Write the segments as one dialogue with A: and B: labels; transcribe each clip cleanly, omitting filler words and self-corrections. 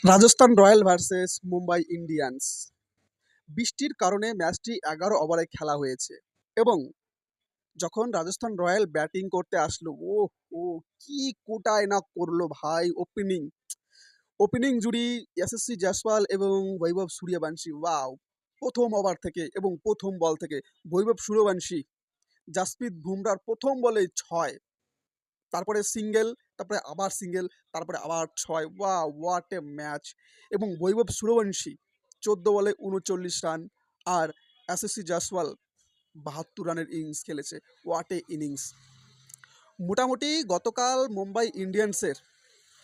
A: Rajasthan royal versus Mumbai Indians. বৃষ্টির কারণে ম্যাচটি ১১ ওভারে খেলা হয়েছে এবং যখন রাজস্থান রয়্যাল ব্যাটিং করতে আসলো, ও কি কোটায় না করলো ভাই! ওপেনিং ওপেনিং জুড়ি এসএসসি জয়সওয়াল এবং বৈভব সূর্যবংশী, ওয়াও! প্রথম ওভার থেকে এবং প্রথম বল থেকে বৈভব সূর্যবংশী জাসপ্রীত বুমরার প্রথম বলেই ৬, তারপরে সিঙ্গেল, তারপরে আবার সিঙ্গেল, তারপরে আবার ৬। What a match! এবং বৈভব সূর্যবংশী ১৪ বলে ৩৯ রান, আর এসএসসি জয়সওয়াল ৭২ রানের ইনিংস খেলেছে। What a innings! মোটামুটি গতকাল মুম্বাই ইন্ডিয়ান্সের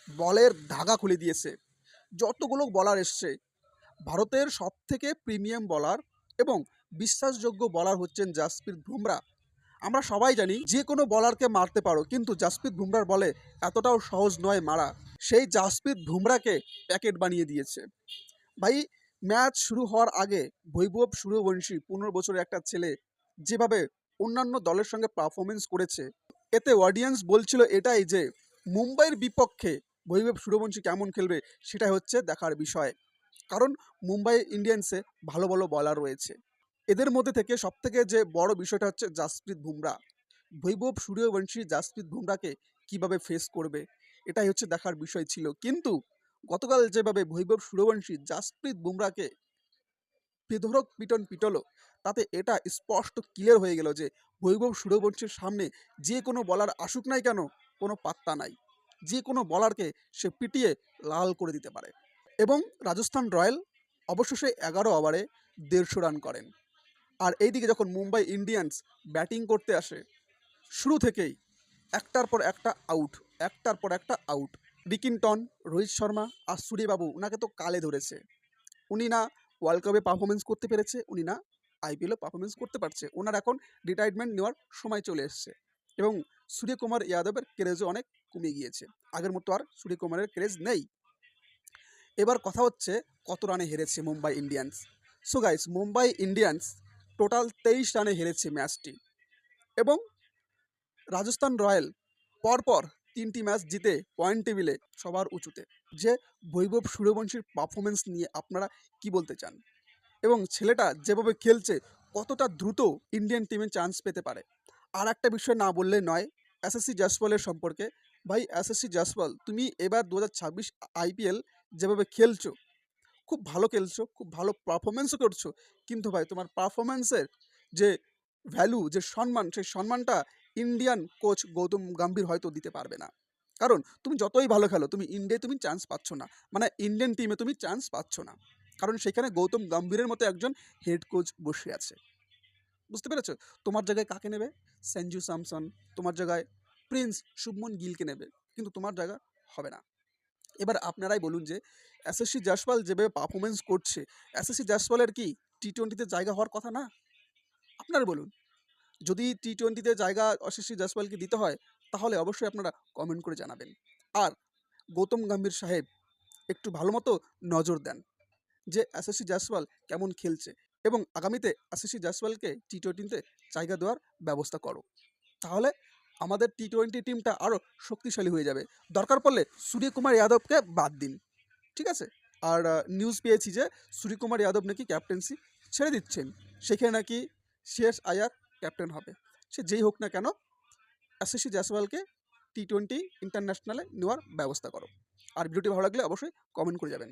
A: বলের ধাগা খুলে দিয়েছে। যতগুলো বলার এসছে, ভারতের সবথেকে প্রিমিয়াম বলার এবং বিশ্বাসযোগ্য বলার হচ্ছেন জাসপ্রীত বুমরা। আমরা সবাই জানি যে কোনো বলারকে মারতে পারো, কিন্তু জাসপ্রীত বুমরার বলে এতটাও সহজ নয় মারা। সেই জাসপ্রীত বুমরাকে প্যাকেট বানিয়ে দিয়েছে ভাই। ম্যাচ শুরু হওয়ার আগে বৈভব সূর্যবংশী ১৫ বছরের একটা ছেলে যেভাবে অন্যান্য দলের সঙ্গে পারফরমেন্স করেছে, এতে অডিয়েন্স বলছিল এটাই যে মুম্বাইয়ের বিপক্ষে বৈভব সূর্যবংশী কেমন খেলবে সেটাই হচ্ছে দেখার বিষয়। কারণ মুম্বাই ইন্ডিয়ান্সে ভালো ভালো বলার রয়েছে, এদের মধ্যে থেকে সবথেকে যে বড় বিষয়টা হচ্ছে জাসপ্রীত বুমরা। বৈভব সূর্যবংশী জাসপ্রীত বুমরাকে কিভাবে ফেস করবে, এটাই হচ্ছে দেখার বিষয় ছিল। কিন্তু গতকাল যেভাবে বৈভব সূর্যবংশী জাসপ্রীত বুমরাকে বেধড়ক পিটন পিটলো, তাতে এটা স্পষ্ট ক্লিয়ার হয়ে গেল যে বৈভব সূর্যবংশীর সামনে যে কোনো বলার আসুক নাই কেন, কোনো পাত্তা নাই। যে কোনো বলারকে সে পিটিয়ে লাল করে দিতে পারে। এবং রাজস্থান রয়্যাল অবশেষে ১১ ওভারে ১৫০ রান করেন। আর এইদিকে যখন মুম্বাই ইন্ডিয়ান্স ব্যাটিং করতে আসে, শুরু থেকেই একটার পর একটা আউট, একটার পর একটা আউট। রিকিনটন, রোহিত শর্মা আর সূর্যবাবু ওনাকে তো কালে ধরেছে। উনি না ওয়ার্ল্ড কাপে পারফরমেন্স করতে পেরেছে, উনি না আইপিএলও পারফরমেন্স করতে পারছে। ওনার এখন রিটায়ারমেন্ট নেওয়ার সময় চলে এসছে এবং সূর্যকুমার যাদবের ক্রেজও অনেক কমে গিয়েছে। আগের মতো আর সূর্যকুমারের ক্রেজ নেই। এবার কথা হচ্ছে কত রানে হেরেছে Mumbai Indians. So guys, Mumbai Indians total ২৩ রানে হেরেছে ম্যাচটি এবং রাজস্থান রয়্যাল পরপর ৩টি ম্যাচ জিতে পয়েন্ট টেবিলে সবার উঁচুতে। যে বৈভব সূর্যবংশীর পারফরমেন্স নিয়ে আপনারা কি বলতে চান, এবং ছেলেটা যেভাবে খেলছে কতটা দ্রুত ইন্ডিয়ান টিমে চান্স পেতে পারে? আর একটা বিষয় না বললে নয়, এসএসসি জয়সওয়ালের সম্পর্কে। ভাই এসএসসি জয়সওয়াল, তুমি এবার ২০২৬ আইপিএল যেভাবে খেলছো, খুব ভালো খেলছো, খুব ভালো পারফরমেন্সও করছো, কিন্তু ভাই তোমার পারফরমেন্সের যে ভ্যালু, যে সম্মান, সেই সম্মানটা ইন্ডিয়ান কোচ গৌতম গম্ভীর হয়তো দিতে পারবে না। কারণ তুমি যতই ভালো খেলো, তুমি ইন্ডিয়ায় তুমি চান্স পাচ্ছ না, মানে ইন্ডিয়ান টিমে তুমি চান্স পাচ্ছ না। কারণ সেখানে গৌতম গম্ভীরের মতো একজন হেড কোচ বসে আছে। বুঝতে পেরেছো? তোমার জায়গায় কাকে নেবে? সঞ্জু স্যামসন, তোমার জায়গায় প্রিন্স শুভমন গিলকে নেবে, কিন্তু তোমার জায়গা হবে না। এবার আপনারাই বলুন যে এসএসসি জয়সওয়াল যেভাবে পারফরমেন্স করছে, এসএসসি জয়সওয়ালের কি টি-20তে জায়গা হওয়ার কথা না? আপনারা বলুন। যদি টি-20তে জায়গা এসএসসি জয়সওয়ালকে দিতে হয়, তাহলে অবশ্যই আপনারা কমেন্ট করে জানাবেন। আর গৌতম গম্ভীর সাহেব একটু ভালো মতো নজর দেন যে এসএসসি জয়সওয়াল কেমন খেলছে, এবং আগামীতে এসএসসি জয়সওয়ালকে টি-20তে জায়গা দেওয়ার ব্যবস্থা করো। তাহলে আমাদের টি-20 টিমটা আরও শক্তিশালী হয়ে যাবে। দরকার পড়লে সূর্যকুমার যাদবকে বাদ দিন, ঠিক আছে? আর নিউজ পেয়েছি যে সূর্যকুমার যাদব নাকি ক্যাপ্টেন্সি ছেড়ে দিচ্ছেন, সেখানে নাকি শ্রেয়স আয়ার ক্যাপ্টেন হবে। সে যেই হোক না কেন, এসএসসি জয়সওয়ালকে টি-20 ইন্টারন্যাশনালে নেওয়ার ব্যবস্থা করো। আর ভিডিওটি ভালো লাগলে অবশ্যই কমেন্ট করে যাবেন।